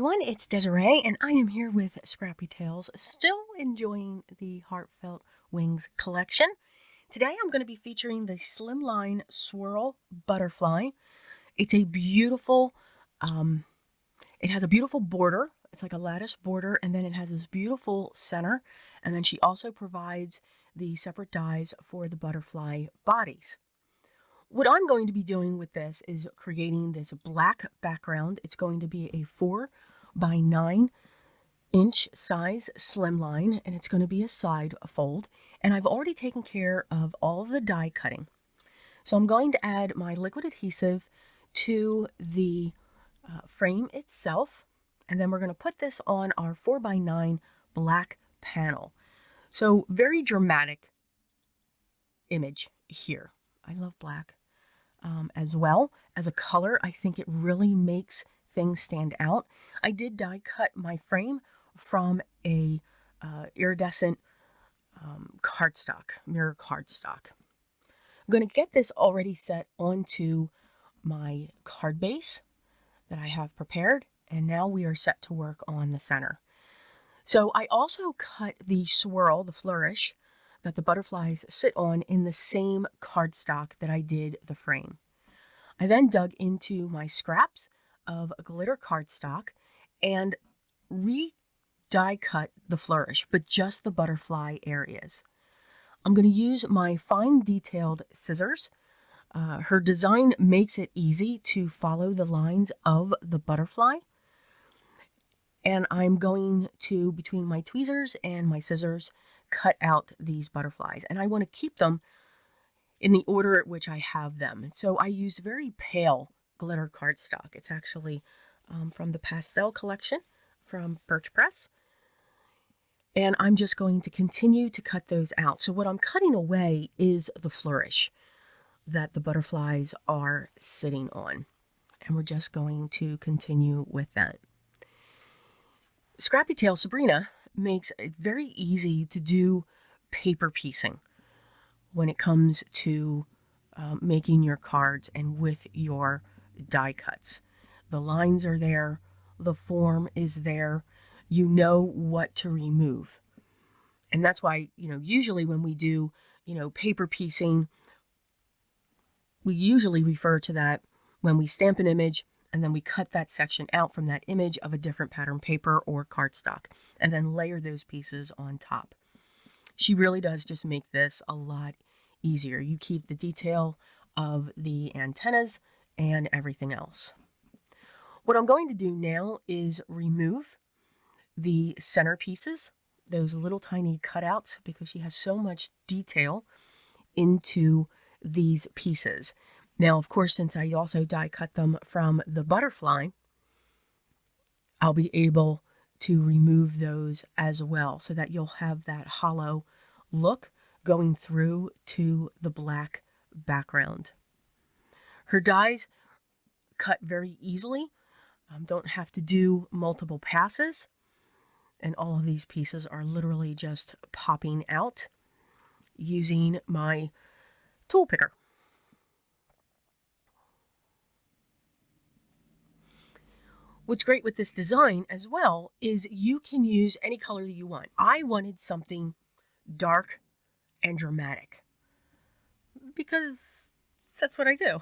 everyone, it's Desiree, and I am here with Scrappy Tales, still enjoying the Heartfelt Wings collection. Today I'm going to be featuring the Slimline Swirl Butterfly. It's a beautiful, it has a beautiful border. It's like a lattice border, and then it has this beautiful center, and then she also provides the separate dies for the butterfly bodies. What I'm going to be doing with this is creating this black background. It's going to be a 4 by 9 inch size slimline, and it's going to be a side fold. And I've already taken care of all of the die cutting. So I'm going to add my liquid adhesive to the frame itself, and then we're going to put this on our 4 by 9 black panel. So very dramatic image here. I love black. As well as a color, I think it really makes things stand out. I did die cut my frame from a iridescent cardstock, mirror cardstock. I'm going to get this already set onto my card base that I have prepared, and now we are set to work on the center. So I also cut the swirl, the flourish, that the butterflies sit on in the same cardstock that I did the frame. I then dug into my scraps of glitter cardstock and die cut the flourish, but just the butterfly areas. I'm going to use my fine detailed scissors. Her design makes it easy to follow the lines of the butterfly. And I'm going to, between my tweezers and my scissors, cut out these butterflies, and I want to keep them in the order at which I have them. So I used very pale glitter cardstock. It's actually from the pastel collection from Birch Press, and I'm just going to continue to cut those out. So what I'm cutting away is the flourish that the butterflies are sitting on, and we're just going to continue with that. Scrappy Tail Sabrina makes it very easy to do paper piecing when it comes to making your cards and with your die cuts. The lines are there, the form is there, you know what to remove. And that's why, usually when we do, paper piecing, we usually refer to that when we stamp an image and then we cut that section out from that image of a different pattern paper or cardstock, and then layer those pieces on top. She really does just make this a lot easier. You keep the detail of the antennas and everything else. What I'm going to do now is remove the center pieces, those little tiny cutouts, because she has so much detail into these pieces. Now, of course, since I also die cut them from the butterfly, I'll be able to remove those as well, so that you'll have that hollow look going through to the black background. Her dies cut very easily. Don't have to do multiple passes, and all of these pieces are literally just popping out using my tool picker. What's great with this design as well is you can use any color you want. I wanted something dark and dramatic because that's what I do.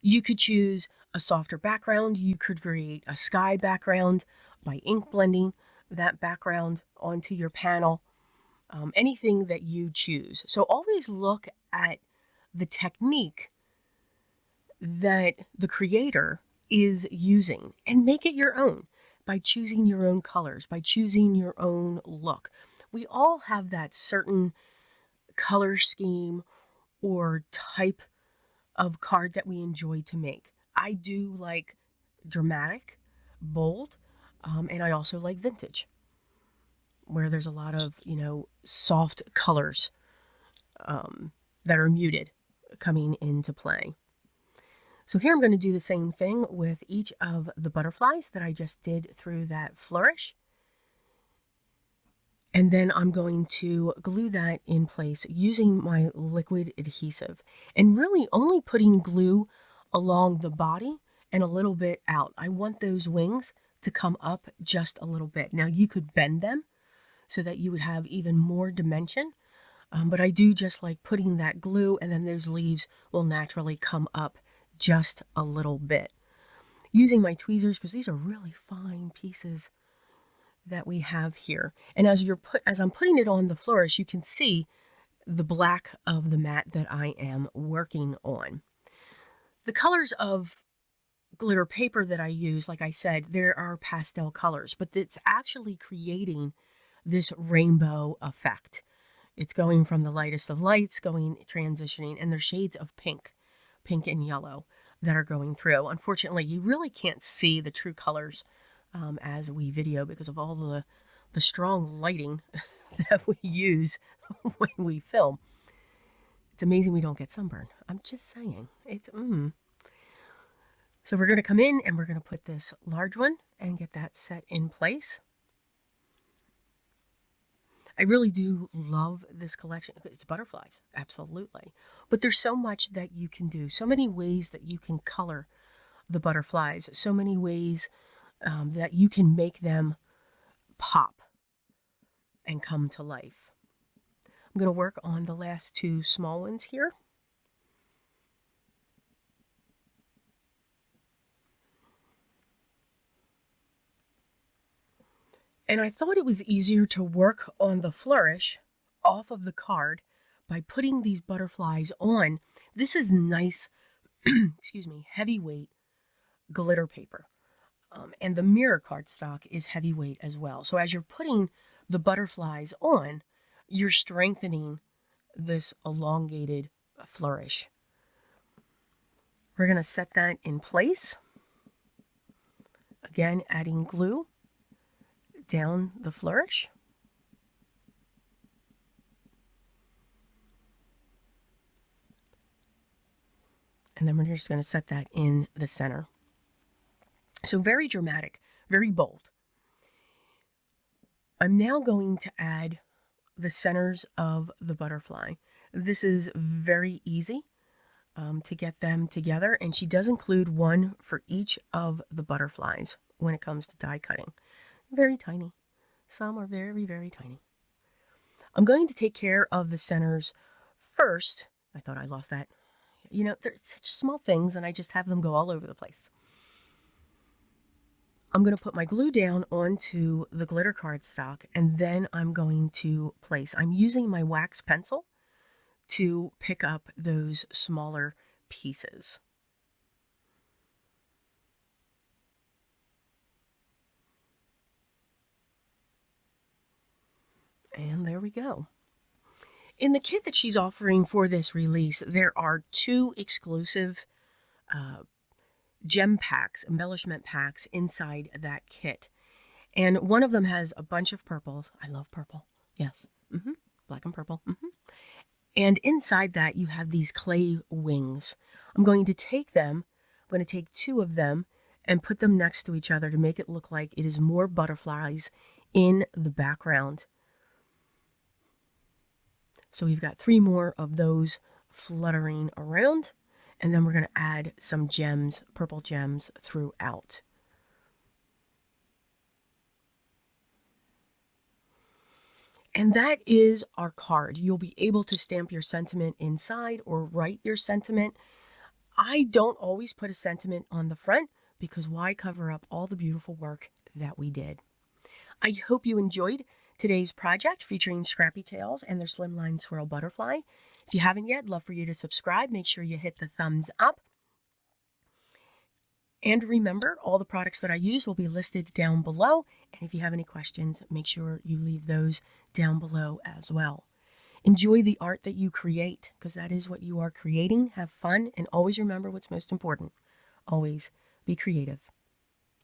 You could choose a softer background. You could create a sky background by ink blending that background onto your panel. Anything that you choose. So always look at the technique that the creator is using and make it your own by choosing your own colors, by choosing your own look. We all have that certain color scheme or type of card that we enjoy to make. I do like dramatic, bold, and I also like vintage, where there's a lot of, soft colors that are muted coming into play. So here I'm going to do the same thing with each of the butterflies that I just did through that flourish. And then I'm going to glue that in place using my liquid adhesive, and really only putting glue along the body and a little bit out. I want those wings to come up just a little bit. Now you could bend them so that you would have even more dimension, but I do just like putting that glue, and then those leaves will naturally come up just a little bit. Using my tweezers, because these are really fine pieces that we have here. And as I'm putting it on the flourish, you can see the black of the mat that I am working on. The colors of glitter paper that I use, like I said, there are pastel colors, but it's actually creating this rainbow effect. It's going from the lightest of lights, transitioning, and there's shades of pink and yellow that are going through. Unfortunately, you really can't see the true colors as we video because of all the strong lighting that we use when we film. It's amazing we don't get sunburned. I'm just saying. So we're going to come in and we're going to put this large one and get that set in place. I really do love this collection. It's butterflies, absolutely. But there's so much that you can do, so many ways that you can color the butterflies, so many ways that you can make them pop and come to life. I'm going to work on the last two small ones here. And I thought it was easier to work on the flourish off of the card by putting these butterflies on. This is nice, excuse me, heavyweight glitter paper. And the mirror cardstock is heavyweight as well. So as you're putting the butterflies on, you're strengthening this elongated flourish. We're going to set that in place. Again, adding glue down the flourish. And then we're just going to set that in the center. So very dramatic, very bold. I'm now going to add the centers of the butterfly. This is very easy to get them together, and she does include one for each of the butterflies when it comes to die cutting. Very tiny. Some are very, very tiny. I'm going to take care of the centers first. I thought I lost that. You know, they're such small things, and I just have them go all over the place. I'm going to put my glue down onto the glitter cardstock, and then I'm going to place. I'm using my wax pencil to pick up those smaller pieces. And there we go. In the kit that she's offering for this release, there are 2 exclusive gem packs, embellishment packs inside that kit. And one of them has a bunch of purples. I love purple. Yes. Black and purple. And inside that you have these clay wings. I'm going to take 2 of them and put them next to each other to make it look like it is more butterflies in the background. So we've got 3 more of those fluttering around. And then we're going to add some gems, purple gems, throughout. And that is our card. You'll be able to stamp your sentiment inside or write your sentiment. I don't always put a sentiment on the front because why cover up all the beautiful work that we did? I hope you enjoyed today's project featuring Scrappy Tails and their Slimline Swirl Butterfly. If you haven't yet, I'd love for you to subscribe. Make sure you hit the thumbs up. And remember, all the products that I use will be listed down below. And if you have any questions, make sure you leave those down below as well. Enjoy the art that you create, because that is what you are creating. Have fun, and always remember what's most important. Always be creative.